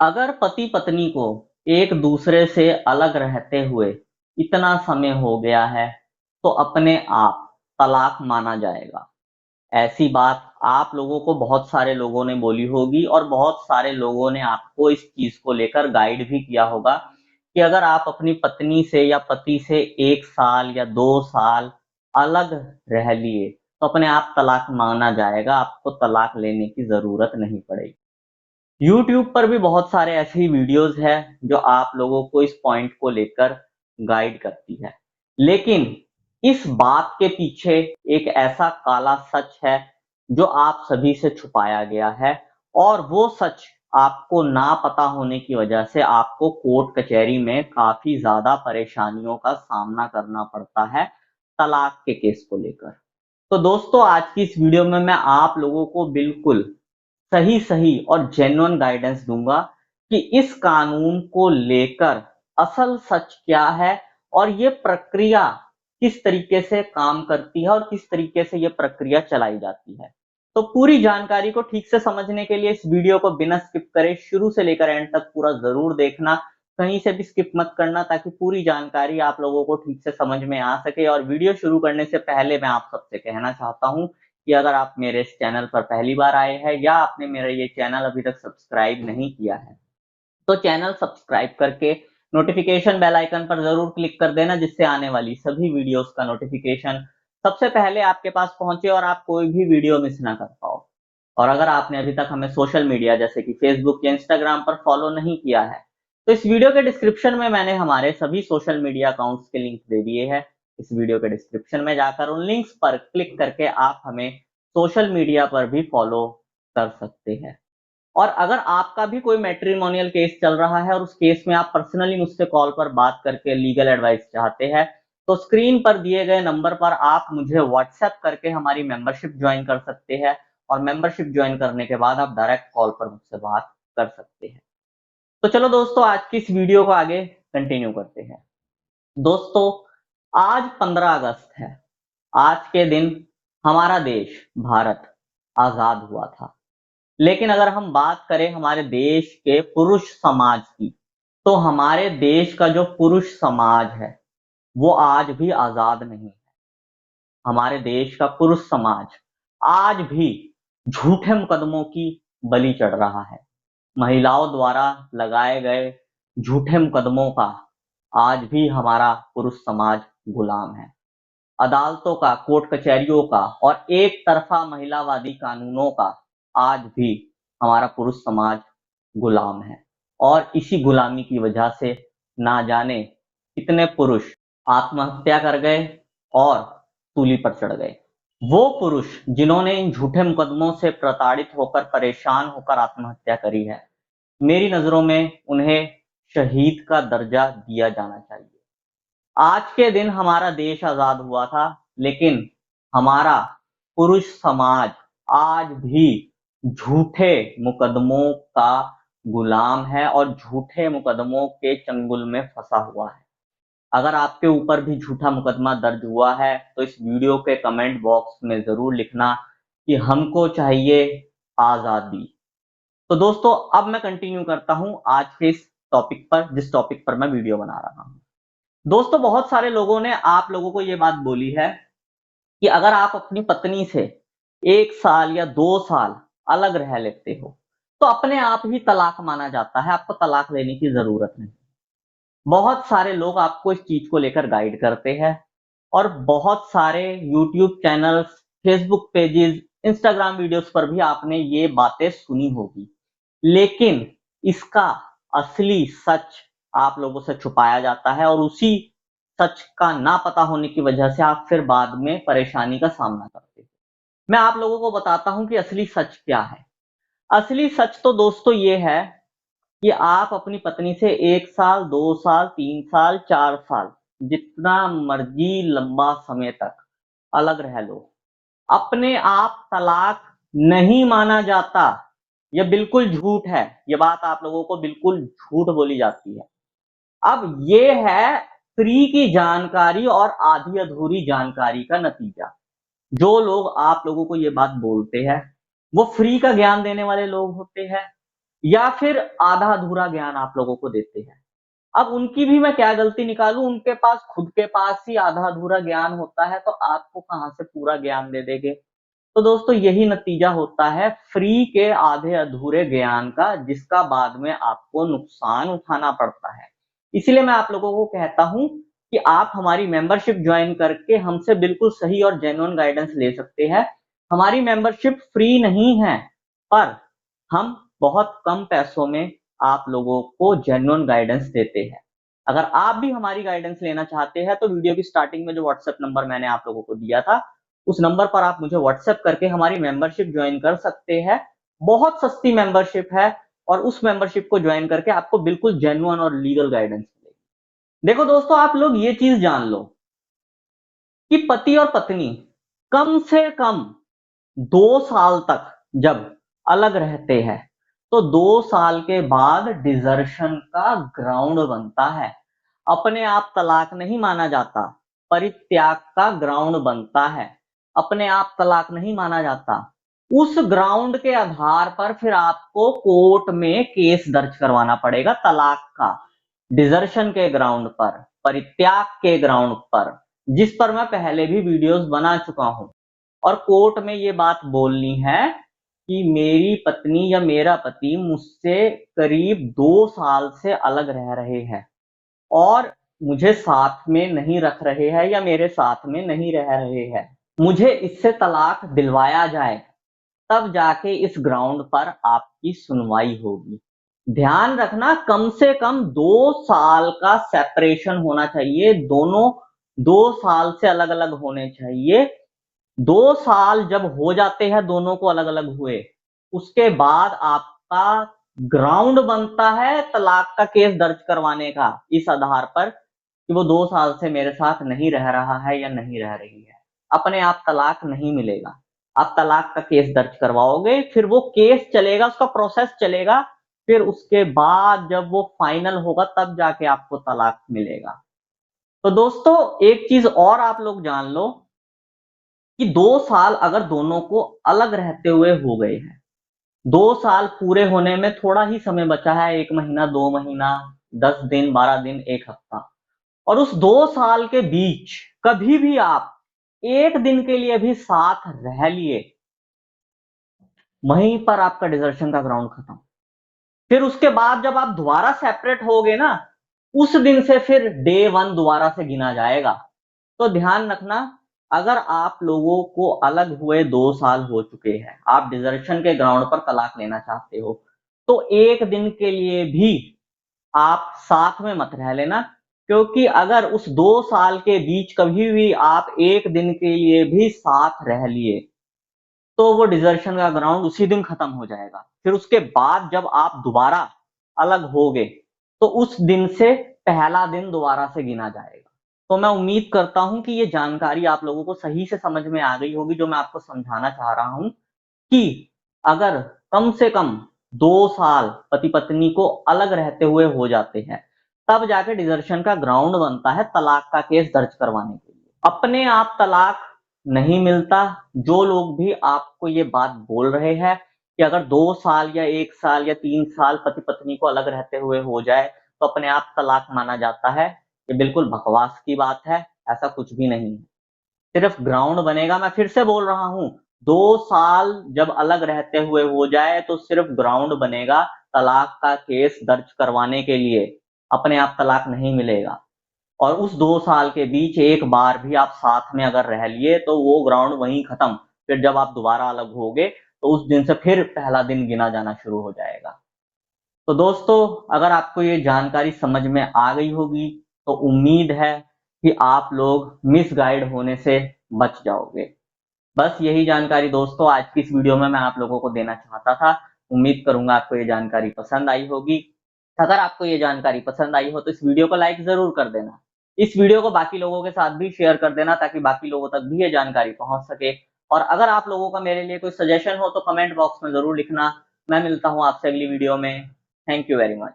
अगर पति पत्नी को एक दूसरे से अलग रहते हुए इतना समय हो गया है तो अपने आप तलाक माना जाएगा। ऐसी बात आप लोगों को बहुत सारे लोगों ने बोली होगी और बहुत सारे लोगों ने आपको इस चीज को लेकर गाइड भी किया होगा कि अगर आप अपनी पत्नी से या पति से 1 साल या 2 साल अलग रह लिए तो अपने आप तलाक मांगना जाएगा, आपको तलाक लेने की जरूरत नहीं पड़ेगी। यूट्यूब पर भी बहुत सारे ऐसे ही वीडियोस हैं जो आप लोगों को इस पॉइंट को लेकर गाइड करती है। लेकिन इस बात के पीछे एक ऐसा काला सच है जो आप सभी से छुपाया गया है, और वो सच आपको ना पता होने की वजह से आपको कोर्ट कचहरी में काफी ज्यादा परेशानियों का सामना करना पड़ता है तलाक के केस को लेकर। तो दोस्तों, आज की इस वीडियो में मैं आप लोगों को बिल्कुल सही सही और जेन्युइन गाइडेंस दूंगा कि इस कानून को लेकर असल सच क्या है और ये प्रक्रिया किस तरीके से काम करती है और किस तरीके से ये प्रक्रिया चलाई जाती है। तो पूरी जानकारी को ठीक से समझने के लिए इस वीडियो को बिना स्किप करे शुरू से लेकर एंड तक पूरा जरूर देखना, कहीं से भी स्किप मत करना, ताकि पूरी जानकारी आप लोगों को ठीक से समझ में आ सके। और वीडियो शुरू करने से पहले मैं आप सबसे कहना चाहता हूं कि अगर आप मेरे इस चैनल पर पहली बार आए हैं या आपने मेरा ये चैनल अभी तक सब्सक्राइब नहीं किया है तो चैनल सब्सक्राइब करके नोटिफिकेशन बेल आइकन पर जरूर क्लिक कर देना, जिससे आने वाली सभी वीडियोस का नोटिफिकेशन सबसे पहले आपके पास पहुंचे और आप कोई भी वीडियो मिस ना कर पाओ। और अगर आपने अभी तक हमें सोशल मीडिया जैसे कि फेसबुक या इंस्टाग्राम पर फॉलो नहीं किया है तो इस वीडियो के डिस्क्रिप्शन में मैंने हमारे सभी सोशल मीडिया अकाउंट्स के लिंक दे दिए हैं। इस वीडियो के डिस्क्रिप्शन में जाकर उन लिंक्स पर क्लिक करके आप हमें सोशल मीडिया पर भी फॉलो कर सकते हैं। और अगर आपका भी कोई मैट्रिमोनियल केस चल रहा है और उस केस में आप पर्सनली मुझसे कॉल पर बात करके लीगल एडवाइस चाहते हैं तो स्क्रीन पर दिए गए नंबर पर आप मुझे व्हाट्सएप करके हमारी मेंबरशिप ज्वाइन कर सकते हैं। और मेंबरशिप ज्वाइन करने के बाद आप डायरेक्ट कॉल पर मुझसे बात कर सकते हैं। तो चलो दोस्तों, आज की इस वीडियो को आगे कंटिन्यू करते हैं। दोस्तों, आज 15 अगस्त है। आज के दिन हमारा देश भारत आजाद हुआ था। लेकिन अगर हम बात करें हमारे देश के पुरुष समाज की तो हमारे देश का जो पुरुष समाज है वो आज भी आजाद नहीं है। हमारे देश का पुरुष समाज आज भी झूठे मुकदमों की बलि चढ़ रहा है। महिलाओं द्वारा लगाए गए झूठे मुकदमों का आज भी हमारा पुरुष समाज गुलाम है। अदालतों का, कोर्ट कचहरियों का और एक तरफा महिलावादी कानूनों का आज भी हमारा पुरुष समाज गुलाम है। और इसी गुलामी की वजह से ना जाने कितने पुरुष आत्महत्या कर गए और सूली पर चढ़ गए। वो पुरुष जिन्होंने इन झूठे मुकदमों से प्रताड़ित होकर, परेशान होकर आत्महत्या करी है, मेरी नजरों में उन्हें शहीद का दर्जा दिया जाना चाहिए। आज के दिन हमारा देश आजाद हुआ था, लेकिन हमारा पुरुष समाज आज भी झूठे मुकदमों का गुलाम है और झूठे मुकदमों के चंगुल में फंसा हुआ है। अगर आपके ऊपर भी झूठा मुकदमा दर्ज हुआ है तो इस वीडियो के कमेंट बॉक्स में जरूर लिखना कि हमको चाहिए आजादी। तो दोस्तों, अब मैं कंटिन्यू करता हूं आज के इस टॉपिक पर, जिस टॉपिक पर मैं वीडियो बना रहा हूं। दोस्तों, बहुत सारे लोगों ने आप लोगों को यह बात बोली है कि अगर आप अपनी पत्नी से 1 साल या 2 साल अलग रह लेते हो तो अपने आप ही तलाक माना जाता है, आपको तलाक लेने की जरूरत नहीं। बहुत सारे लोग आपको इस चीज को लेकर गाइड करते हैं और बहुत सारे YouTube channels, Facebook pages, Instagram videos पर भी आपने ये बातें सुनी होगी। लेकिन इसका असली सच आप लोगों से छुपाया जाता है और उसी सच का ना पता होने की वजह से आप फिर बाद में परेशानी का सामना करते हैं। मैं आप लोगों को बताता हूं कि असली सच क्या है। असली सच तो दोस्तों ये है कि आप अपनी पत्नी से 1 साल, 2 साल, 3 साल, 4 साल, जितना मर्जी लंबा समय तक अलग रह लो, अपने आप तलाक नहीं माना जाता। यह बिल्कुल झूठ है। यह बात आप लोगों को बिल्कुल झूठ बोली जाती है। अब ये है फ्री की जानकारी और आधी अधूरी जानकारी का नतीजा। जो लोग आप लोगों को ये बात बोलते हैं वो फ्री का ज्ञान देने वाले लोग होते हैं, या फिर आधा अधूरा ज्ञान आप लोगों को देते हैं। अब उनकी भी मैं क्या गलती निकालूं, उनके पास खुद के पास ही आधा अधूरा ज्ञान होता है, तो आपको कहां से पूरा ज्ञान दे देंगे। तो दोस्तों यही नतीजा होता है फ्री के आधे अधूरे ज्ञान का, जिसका बाद में आपको नुकसान उठाना पड़ता है। इसलिए मैं आप लोगों को कहता हूं कि आप हमारी मेंबरशिप ज्वाइन करके हमसे बिल्कुल सही और जेन्युइन गाइडेंस ले सकते हैं। हमारी मेंबरशिप फ्री नहीं है, पर हम बहुत कम पैसों में आप लोगों को जेन्युइन गाइडेंस देते हैं। अगर आप भी हमारी गाइडेंस लेना चाहते हैं तो वीडियो की स्टार्टिंग में जो व्हाट्सएप नंबर मैंने आप लोगों को दिया था, उस नंबर पर आप मुझे व्हाट्सएप करके हमारी मेंबरशिप ज्वाइन कर सकते हैं। बहुत सस्ती मेंबरशिप है और उस मेंबरशिप को ज्वाइन करके आपको बिल्कुल जेन्युइन और लीगल गाइडेंस मिलेगी। देखो दोस्तों, आप लोग ये चीज जान लो कि पति और पत्नी कम से कम 2 साल तक जब अलग रहते हैं, तो 2 साल के बाद डिजर्शन का ग्राउंड बनता है। अपने आप तलाक नहीं माना जाता, परित्याग का ग्राउंड बनता है। अपने आप तलाक नहीं माना जाता। उस ग्राउंड के आधार पर फिर आपको कोर्ट में केस दर्ज करवाना पड़ेगा तलाक का, डिजर्शन के ग्राउंड पर, परित्याग के ग्राउंड पर, जिस पर मैं पहले भी वीडियोस बना चुका हूं। और कोर्ट में ये बात बोलनी है कि मेरी पत्नी या मेरा पति मुझसे करीब 2 साल से अलग रह रहे हैं और मुझे साथ में नहीं रख रहे हैं या मेरे साथ में नहीं रह रहे हैं, मुझे इससे तलाक दिलवाया जाए, तब जाके इस ग्राउंड पर आपकी सुनवाई होगी। ध्यान रखना, कम से कम 2 साल का सेपरेशन होना चाहिए, दोनों 2 साल से अलग अलग होने चाहिए। 2 साल जब हो जाते हैं दोनों को अलग अलग हुए, उसके बाद आपका ग्राउंड बनता है तलाक का केस दर्ज करवाने का, इस आधार पर कि वो 2 साल से मेरे साथ नहीं रह रहा है या नहीं रह रही है। अपने आप तलाक नहीं मिलेगा, आप तलाक का केस दर्ज करवाओगे, फिर वो केस चलेगा, उसका प्रोसेस चलेगा, फिर उसके बाद जब वो फाइनल होगा तब जाके आपको तलाक मिलेगा। तो दोस्तों एक चीज और आप लोग जान लो कि 2 साल अगर दोनों को अलग रहते हुए हो गए हैं, 2 साल पूरे होने में थोड़ा ही समय बचा है, 1 महीना, 2 महीना, 10 दिन, 12 दिन, 1 हफ्ता, और उस 2 साल के बीच कभी भी आप 1 दिन के लिए भी साथ रह लिए, वहीं पर आपका डिजर्शन का ग्राउंड खत्म। फिर उसके बाद जब आप दोबारा सेपरेट होगे ना, उस दिन से फिर डे 1 दोबारा से गिना जाएगा। तो ध्यान रखना, अगर आप लोगों को अलग हुए 2 साल हो चुके हैं, आप डिजर्शन के ग्राउंड पर तलाक लेना चाहते हो, तो 1 दिन के लिए भी आप साथ में मत रह लेना, क्योंकि अगर उस 2 साल के बीच कभी भी आप 1 दिन के लिए भी साथ रह लिए, तो वो डिजर्शन का ग्राउंड उसी दिन खत्म हो जाएगा। फिर उसके बाद जब आप दोबारा अलग होगे, तो उस दिन से पहला दिन दोबारा से गिना जाएगा। तो मैं उम्मीद करता हूं कि ये जानकारी आप लोगों को सही से समझ में आ गई होगी, जो मैं आपको समझाना चाह रहा हूं कि अगर कम से कम 2 साल पति पत्नी को अलग रहते हुए हो जाते हैं, तब जाके डिजर्शन का ग्राउंड बनता है तलाक का केस दर्ज करवाने के लिए। अपने आप तलाक नहीं मिलता। जो लोग भी आपको ये बात बोल रहे हैं कि अगर 2 साल या 1 साल या 3 साल पति पत्नी को अलग रहते हुए हो जाए तो अपने आप तलाक माना जाता है, ये बिल्कुल बकवास की बात है। ऐसा कुछ भी नहीं है, सिर्फ ग्राउंड बनेगा। मैं फिर से बोल रहा हूं, 2 साल जब अलग रहते हुए हो जाए तो सिर्फ ग्राउंड बनेगा तलाक का केस दर्ज करवाने के लिए, अपने आप तलाक नहीं मिलेगा। और उस 2 साल के बीच एक बार भी आप साथ में अगर रह लिए तो वो ग्राउंड वहीं खत्म। फिर जब आप दोबारा अलग होगे तो उस दिन से फिर पहला दिन गिना जाना शुरू हो जाएगा। तो दोस्तों, अगर आपको ये जानकारी समझ में आ गई होगी तो उम्मीद है कि आप लोग मिसगाइड होने से बच जाओगे। बस यही जानकारी दोस्तों आज की इस वीडियो में मैं आप लोगों को देना चाहता था। उम्मीद करूंगा आपको ये जानकारी पसंद आई होगी। अगर आपको ये जानकारी पसंद आई हो तो इस वीडियो को लाइक जरूर कर देना। इस वीडियो को बाकी लोगों के साथ भी शेयर कर देना ताकि बाकी लोगों तक भी ये जानकारी पहुंच सके। और अगर आप लोगों का मेरे लिए कोई सजेशन हो तो कमेंट बॉक्स में जरूर लिखना। मैं मिलता हूं आपसे अगली वीडियो में। Thank you very much.